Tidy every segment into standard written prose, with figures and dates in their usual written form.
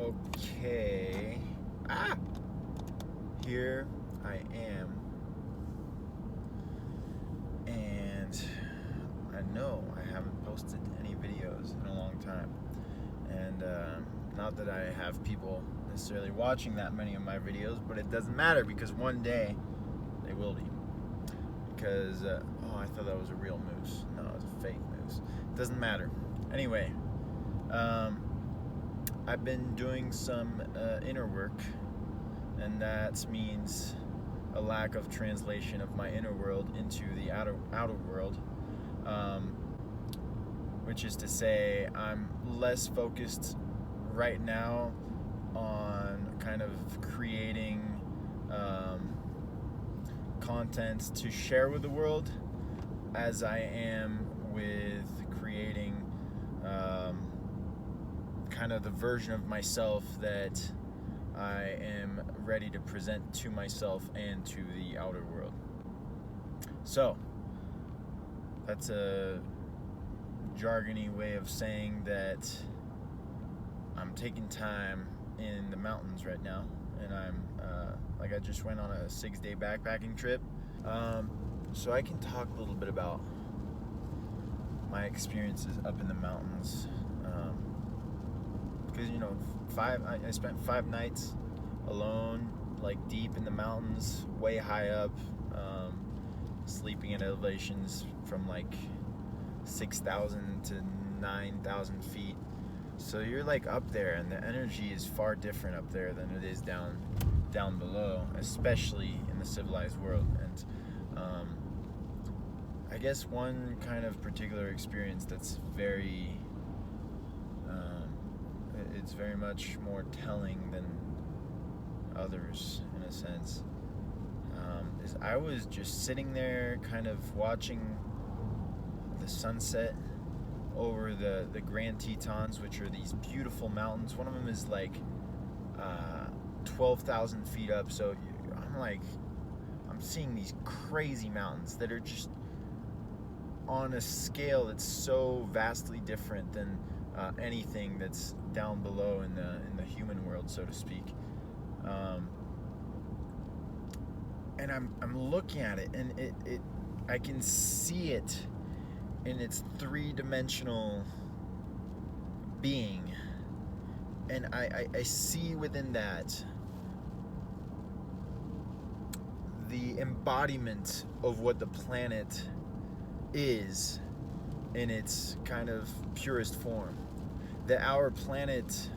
Okay. Here I am. And I know I haven't posted any videos in a long time. And not that I have people necessarily watching that many of my videos, but it doesn't matter because one day they will be. Because, I thought that was a real moose. No, it was a fake moose. It doesn't matter. Anyway, I've been doing some inner work, and that means a lack of translation of my inner world into the outer world, which is to say I'm less focused right now on kind of creating content to share with the world as I am with creating kind of the version of myself that I am ready to present to myself and to the outer world. So that's a jargony way of saying that I'm taking time in the mountains right now, and I'm I just went on a 6-day backpacking trip, so I can talk a little bit about my experiences up in the mountains, because I spent 5 nighs alone, like deep in the mountains, way high up, sleeping at elevations from like 6,000 to 9,000 feet. So you're like up there, and the energy is far different up there than it is down below, especially in the civilized world. And I guess one kind of particular experience that's very it's very much more telling than others in a sense, is I was just sitting there kind of watching the sunset over the Grand Tetons, which are these beautiful mountains. One of them is like 12,000 feet up, so I'm seeing these crazy mountains that are just on a scale that's so vastly different than anything that's down below in the human world, so to speak. And I'm looking at it, and it I can see it in its 3-dimensional being, and I see within that the embodiment of what the planet is in its kind of purest form. That our planet,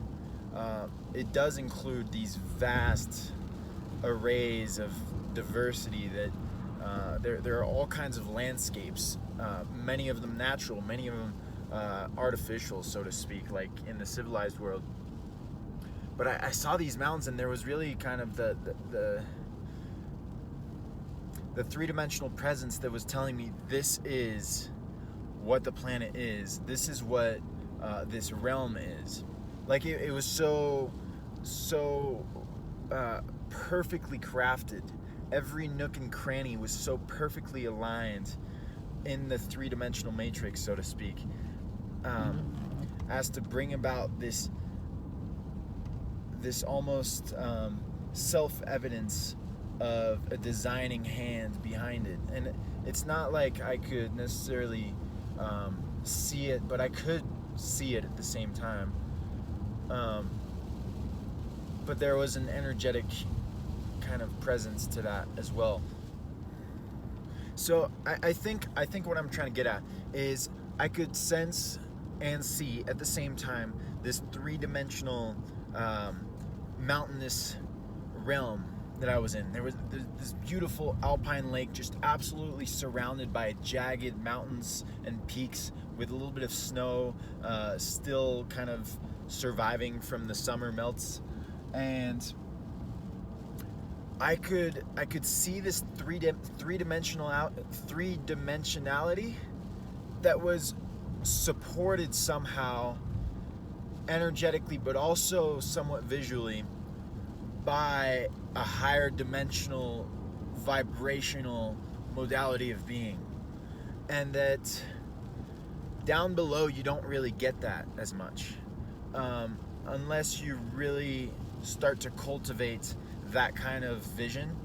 it does include these vast arrays of diversity that there are all kinds of landscapes, many of them natural, many of them artificial, so to speak, like in the civilized world. But I saw these mountains, and there was really kind of the 3-dimensional presence that was telling me this is what the planet is. This is what this realm is. Like it was so perfectly crafted. Every nook and cranny was so perfectly aligned in the 3-dimensional matrix, so to speak, as to bring about this almost self-evidence of a designing hand behind it. And it's not like I could necessarily see it, but I could see it at the same time. But there was an energetic kind of presence to that as well. So I think what I'm trying to get at is I could sense and see at the same time this 3-dimensional mountainous realm that I was in. There's this beautiful alpine lake just absolutely surrounded by jagged mountains and peaks with a little bit of snow still kind of surviving from the summer melts. And I could see this three-dimensionality that was supported somehow energetically, but also somewhat visually, by a higher dimensional vibrational modality of being. And that down below you don't really get that as much. unless you really start to cultivate that kind of vision,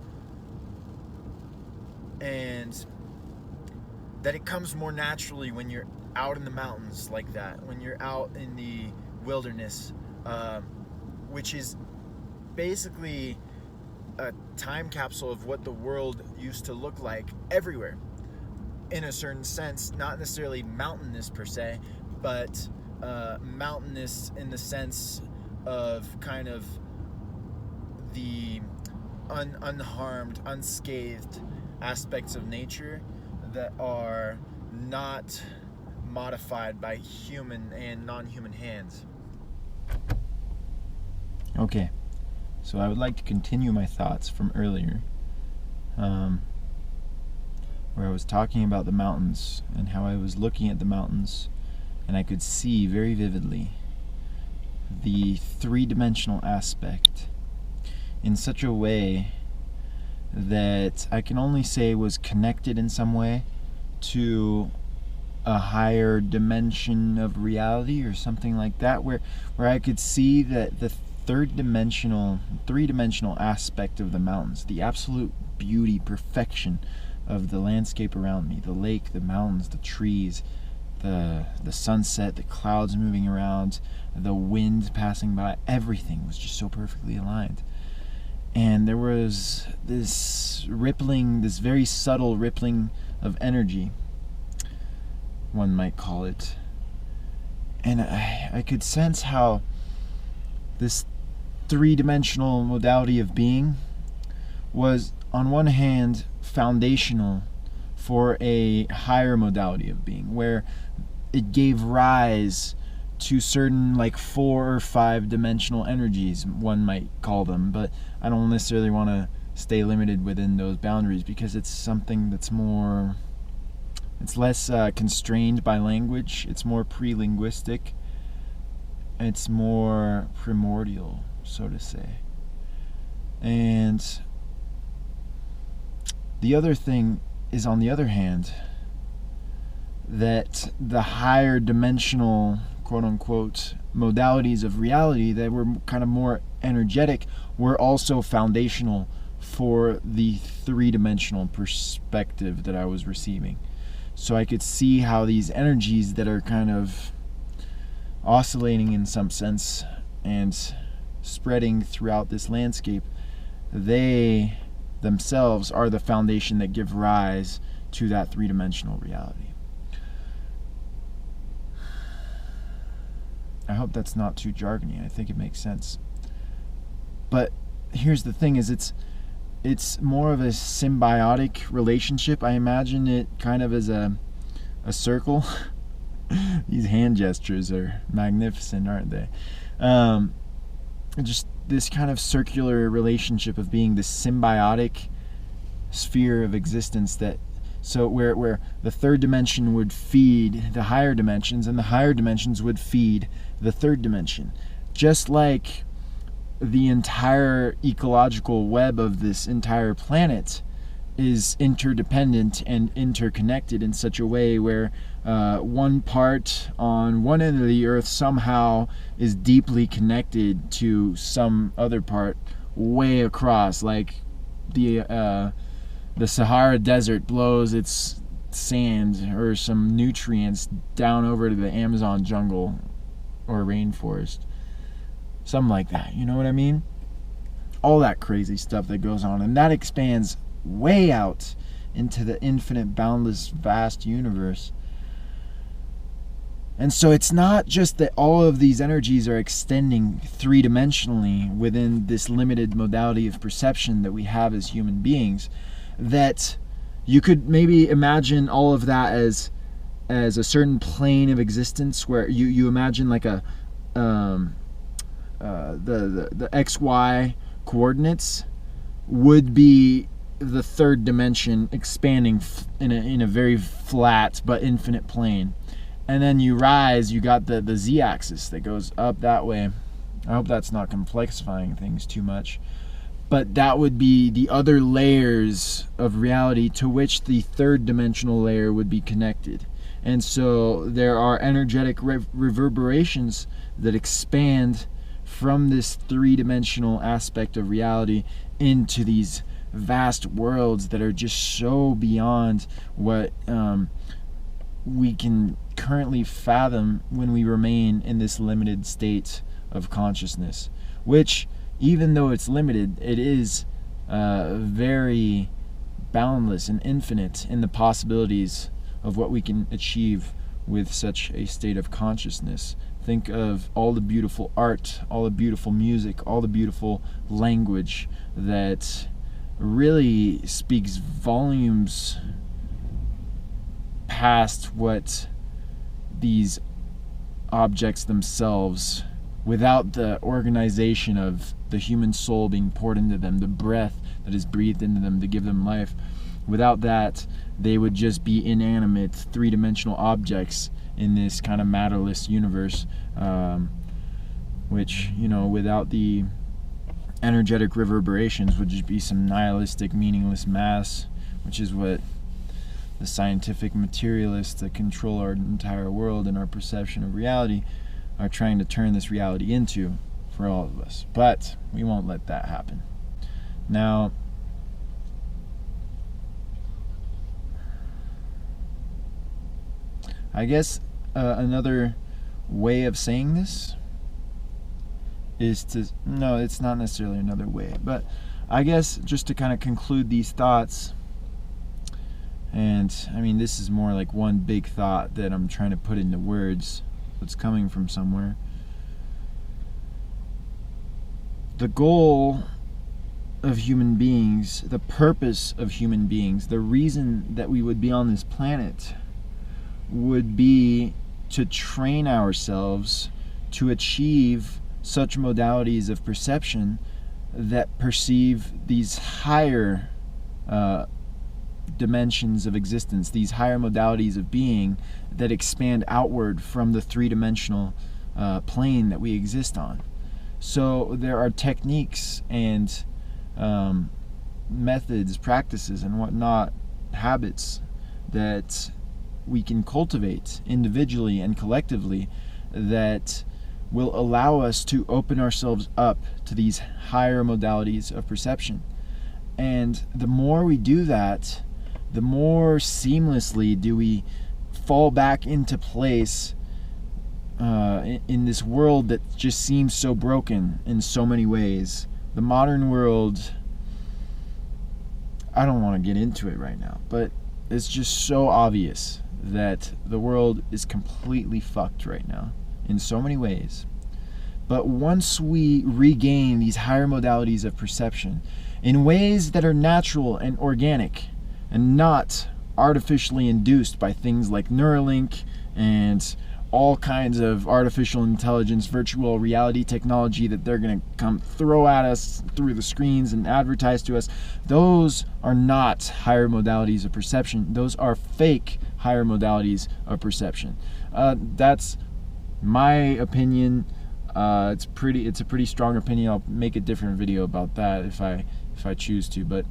and that it comes more naturally when you're out in the mountains like that, when you're out in the wilderness, which is basically a time capsule of what the world used to look like everywhere, in a certain sense, not necessarily mountainous per se, but mountainous in the sense of kind of the unharmed, unscathed aspects of nature that are not modified by human and non-human hands. Okay, so I would like to continue my thoughts from earlier, where I was talking about the mountains and how I was looking at the mountains and I could see very vividly the three-dimensional aspect in such a way that I can only say was connected in some way to a higher dimension of reality or something like that, where I could see that the three-dimensional aspect of the mountains, the absolute beauty, perfection of the landscape around me, the lake, the mountains, the trees, the sunset, the clouds moving around, the wind passing by, everything was just so perfectly aligned. And there was this rippling, this very subtle rippling of energy, one might call it. And I could sense how this three-dimensional modality of being was, on one hand, foundational for a higher modality of being, where it gave rise to certain, like, 4 or 5 dimensional energies, one might call them, but I don't necessarily want to stay limited within those boundaries, because it's something that's more, it's less constrained by language, it's more pre-linguistic, it's more primordial, so to say. And the other thing is, on the other hand, that the higher dimensional, quote-unquote, modalities of reality that were kind of more energetic were also foundational for the three-dimensional perspective that I was receiving. So I could see how these energies that are kind of oscillating in some sense and spreading throughout this landscape, they themselves are the foundation that give rise to that three-dimensional reality. I hope that's not too jargony. I think it makes sense. But here's the thing, is it's more of a symbiotic relationship. I imagine it kind of as a circle. These hand gestures are magnificent, aren't they? Just this kind of circular relationship of being this symbiotic sphere of existence, that so where the third dimension would feed the higher dimensions and the higher dimensions would feed the third dimension. Just like the entire ecological web of this entire planet is interdependent and interconnected in such a way where one part on one end of the earth somehow is deeply connected to some other part way across, like the Sahara Desert blows its sand or some nutrients down over to the Amazon jungle or rainforest. Something like that, you know what I mean? All that crazy stuff that goes on, and that expands way out into the infinite, boundless, vast universe. And so it's not just that all of these energies are extending three-dimensionally within this limited modality of perception that we have as human beings, that you could maybe imagine all of that as a certain plane of existence, where you imagine like a the XY coordinates would be the third dimension expanding in a very flat but infinite plane. And then you rise, you got the Z-axis that goes up that way. I hope that's not complexifying things too much. But that would be the other layers of reality to which the third dimensional layer would be connected. And so there are energetic reverberations that expand from this three-dimensional aspect of reality into these vast worlds that are just so beyond what we can currently fathom when we remain in this limited state of consciousness, which, even though it's limited, it is very boundless and infinite in the possibilities of what we can achieve with such a state of consciousness. Think of all the beautiful art, all the beautiful music, all the beautiful language that really speaks volumes past what these objects themselves, without the organization of the human soul being poured into them, the breath that is breathed into them to give them life. Without that, they would just be inanimate, three-dimensional objects in this kind of matterless universe, which, without the energetic reverberations, would just be some nihilistic, meaningless mass, which is what the scientific materialists that control our entire world and our perception of reality are trying to turn this reality into for all of us. But we won't let that happen. Now, I guess another way of saying this is no, it's not necessarily another way, but I guess just to kind of conclude these thoughts, and I mean, this is more like one big thought that I'm trying to put into words that's coming from somewhere. The goal of human beings, the purpose of human beings, the reason that we would be on this planet would be to train ourselves to achieve such modalities of perception that perceive these higher dimensions of existence, these higher modalities of being that expand outward from the three-dimensional plane that we exist on. So there are techniques and methods, practices, and whatnot, habits that we can cultivate individually and collectively that will allow us to open ourselves up to these higher modalities of perception. And the more we do that, the more seamlessly do we fall back into place in this world that just seems so broken in so many ways. The modern world, I don't want to get into it right now, but it's just so obvious that the world is completely fucked right now in so many ways. But once we regain these higher modalities of perception in ways that are natural and organic and not artificially induced by things like Neuralink and all kinds of artificial intelligence, virtual reality technology that they're going to come throw at us through the screens and advertise to us, those are not higher modalities of perception. Those are fake higher modalities of perception. That's my opinion. It's a pretty strong opinion. I'll make a different video about that if I choose to, but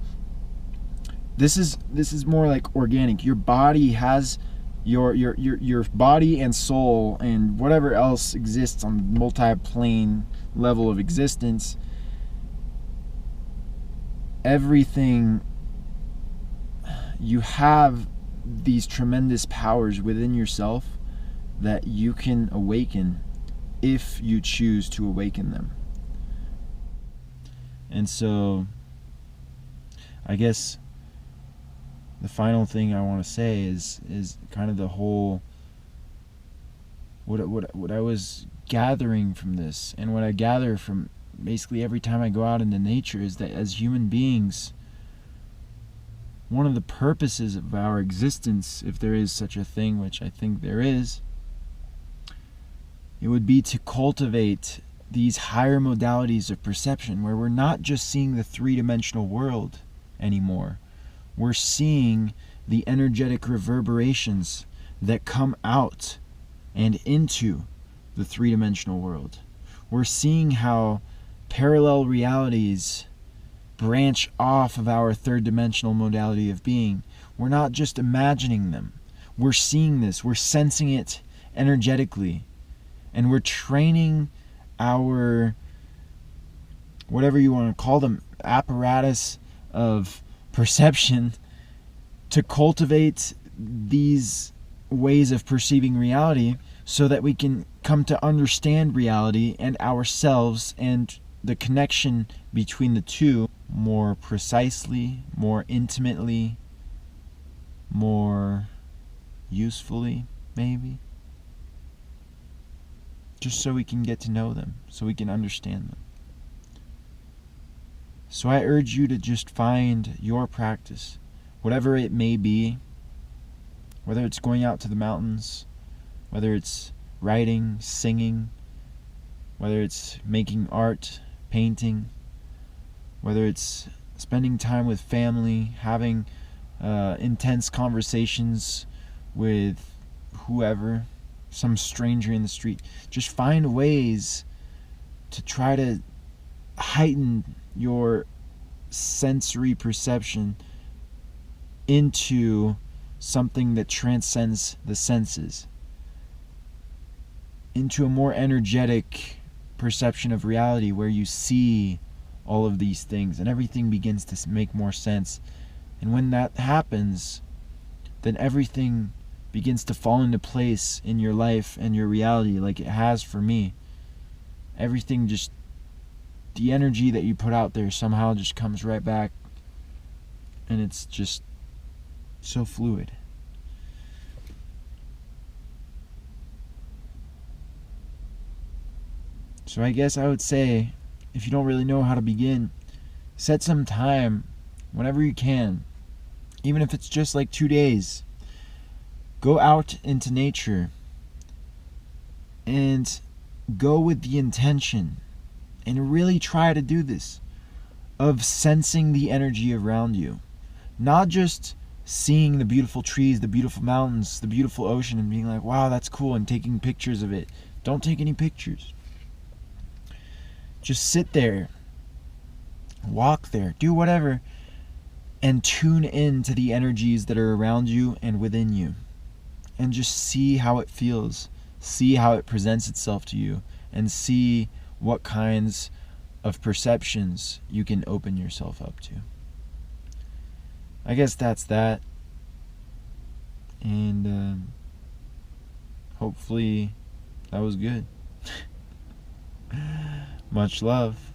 this is more like organic. Your body has your body and soul and whatever else exists on the multi-plane level of existence. Everything, you have these tremendous powers within yourself that you can awaken if you choose to awaken them. And so I guess the final thing I want to say is kind of the whole what I was gathering from this, and what I gather from basically every time I go out into nature, is that as human beings, one of the purposes of our existence, if there is such a thing, which I think there is, it would be to cultivate these higher modalities of perception where we're not just seeing the three-dimensional world anymore. We're seeing the energetic reverberations that come out and into the three-dimensional world. We're seeing how parallel realities branch off of our third-dimensional modality of being. We're not just imagining them. We're seeing this. We're sensing it energetically. And we're training our whatever you want to call them, apparatus of perception to cultivate these ways of perceiving reality so that we can come to understand reality and ourselves and the connection between the two more precisely, more intimately, more usefully, maybe. Just so we can get to know them, so we can understand them. So I urge you to just find your practice, whatever it may be, whether it's going out to the mountains, whether it's writing, singing, whether it's making art, painting, whether it's spending time with family, having intense conversations with whoever, some stranger in the street. Just find ways to try to heighten your sensory perception into something that transcends the senses, into a more energetic perception of reality where you see all of these things and everything begins to make more sense. And when that happens, then everything begins to fall into place in your life and your reality like it has for me. Everything just, the energy that you put out there somehow just comes right back, and it's just so fluid. So I guess I would say, if you don't really know how to begin, set some time whenever you can, even if it's just like 2 days. Go out into nature and go with the intention, and really try to do this, of sensing the energy around you. Not just seeing the beautiful trees, the beautiful mountains, the beautiful ocean, and being like, wow, that's cool, and taking pictures of it. Don't take any pictures. Just sit there, walk there, do whatever, and tune in to the energies that are around you and within you. And just see how it feels. See how it presents itself to you. And see what kinds of perceptions you can open yourself up to. I guess that's that. And hopefully that was good. Much love.